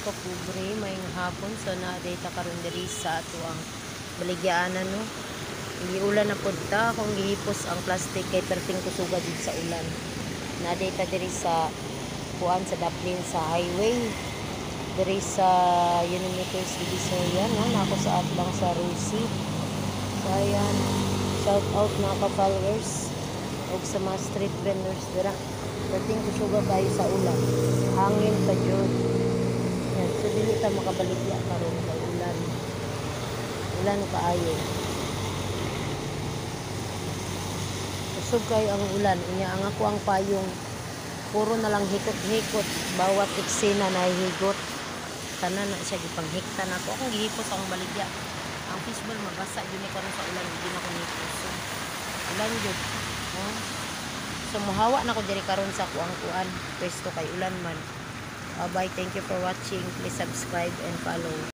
kapobre, may hapon so na data karon diri sa ato ang baligyaanan no. Hindi ulan na pud ta kung gihipos ang plastic kay perting kusuga dito sa ulan. Na data diri sa kuan sa Dublin sa highway. Diri sa Unimeters Divisoria no, nako sa atbang sa Rusi. So ayan, shout out mga ka-followers og sa mga street vendors dira. Perting kusuga kayo sa ulan. Hangin pa jud. Yan, so dili ta makabaligya karon kay ulan. Ulan kaayo. Kusog kayo ang ulan. Unya ang ako ang payong puro na lang hikot-hikot. Bawat eksena na higot. Tanan na siya gipanghikta na ako. Akong gihipos akong baligya. Ang fishbowl mabasa yun karon sa ulan. Hindi na ko nihipos. So, ulan yun. Oh. So muhawa na ko diri karon sa kuang-kuan. Pwesto kay ulan man. Bye. Thank you for watching. Please subscribe and follow.